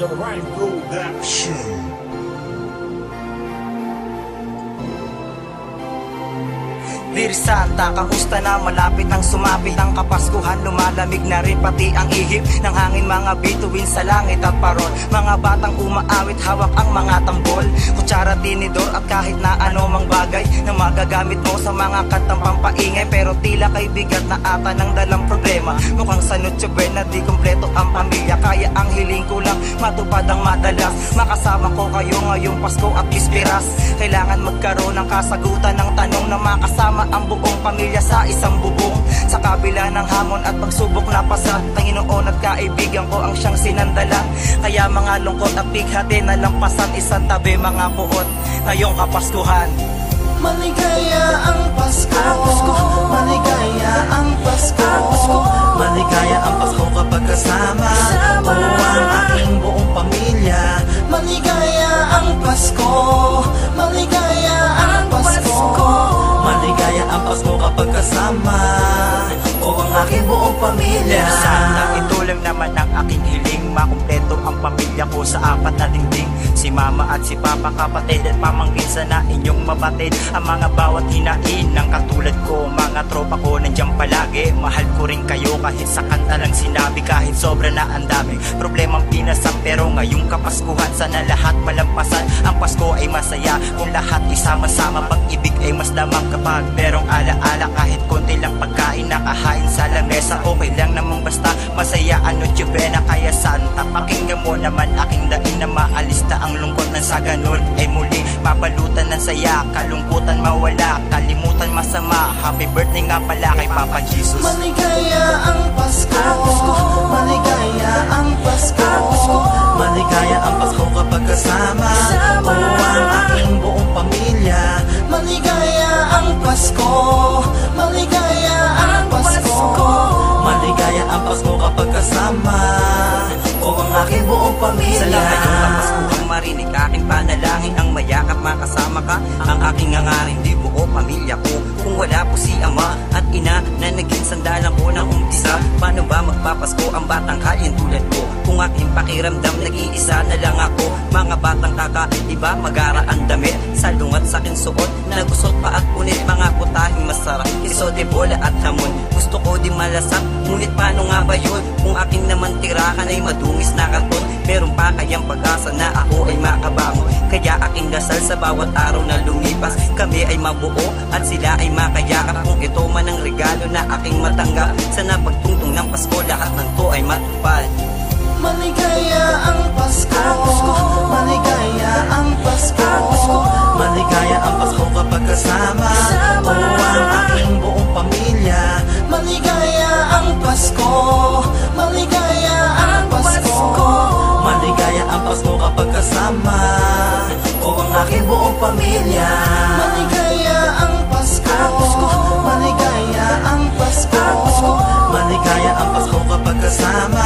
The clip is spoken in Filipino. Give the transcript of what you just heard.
the right production. Dear Santa, kamusta na? Malapit ang sumapit ang Kapaskuhan. Lumalamig na rin pati ang ihip ng hangin. Mga bituin sa langit at parol, mga batang umaawit, hawak ang mga tambol, kutsara, tinidor at kahit na ano mang bagay na magagamit mo sa mga kantang pampaingay. Pero tila kay bigat na ata ng dalang problema. Mukhang sa Noche Buena di kompleto ang pamilya. Kaya ang hiling ko lang matupad ang madalas, makasama ko kayo ngayong Pasko at Bisperas. Kailangan magkaroon ng kasagutan ng tanong na makasama ang buong pamilya sa isang bubong. Sa kabila ng hamon at pagsubok na pasa, Panginoon at kaibigan ko ang siyang sinandala. Kaya mga lungkot at bighati na lampasan, isang tabi mga puot ngayong Kapaskuhan. Maligaya ang Pasko, maligaya ang Pasko, maligaya ang Pasko kapag kasama mo ang aking buong pamilya. Maligaya ang Pasko, maligaya ang Pasko, maligaya ang Pasko kapag kasama ko ang aking buong pamilya. Sana ito lang naman ang aking hiling, makumpleto ang pamilya ko sa apat na dingding. Si mama at si papa, kapatid at pamangkin, sana inyong mabatid ang mga bawat hinain ng katulad ko. Mga tropa ko nandiyan palagi, mahal ko rin kayo kahit sa kanta lang sinabi. Kahit sobra na ang dami problemang pinasam, pero ngayong Kapaskuhan sana lahat malampasan. Ang Pasko ay masaya kung lahat isama-sama, pag-ibig ay mas damang kapag merong alaala. Kahit konti lang pagkain nakahain sa lamesa, okay lang naman basta masaya ang Noche Buena. Kaya Santa, pakinggan mo naman aking daing na maalis na ang lungkot ng sa ganun ay muli mabalutan ng saya, kalungkutan mawala, kalimutan masama. Happy birthday nga pala kay Papa Jesus. Maligaya ang Pasko, maligaya ang Pasko, maligaya ang Pasko kapag kasama mo ang aking buong pamilya. Maligaya ang Pasko, maligaya ang Pasko, maligaya ang Pasko kapag kasama ko ang aking buong pamilya. Sa lahat ng Kapaskuhan marinig aking panalangin, ang mayakap makasama ka, ang aking hangarin di buo pamilya ko. Kung wala po si ama at ina na naging sandalan ko ng umpisa, paano ba magpapasko ang batang halin tulad ko? Kung aking pakiramdam nag-iisa na lang ako, mga batang kakaiba magara ang damit, salungat sa aking suot, nagusot pa at punit, mga putahing masarap, iso de bola at hamon. Gusto ko di malasap, ngunit paano nga ba yun? Kung aking naman tirahan ay madungis na karton, meron pa kayang pag-asa na ako ay makabangon. Kaya aking dasal sa bawat araw na lumipas, kami ay mabuo at sila ay makayakap. Kung ito man ang regalo na aking matanggap, sana pagtungtong ng Pasko lahat ng to ay matupad. Maligaya ang Pasko, maligaya ang Pasko, maligaya ang Pasko kapag kasama mo ang aking buong pamilya. Maligaya ang Pasko, maligaya ang Pasko, maligaya ang Pasko kapag kasama ko ang aking buong pamilya. Maligaya ang Pasko, maligaya ang Pasko, maligaya ang Pasko kapag kasama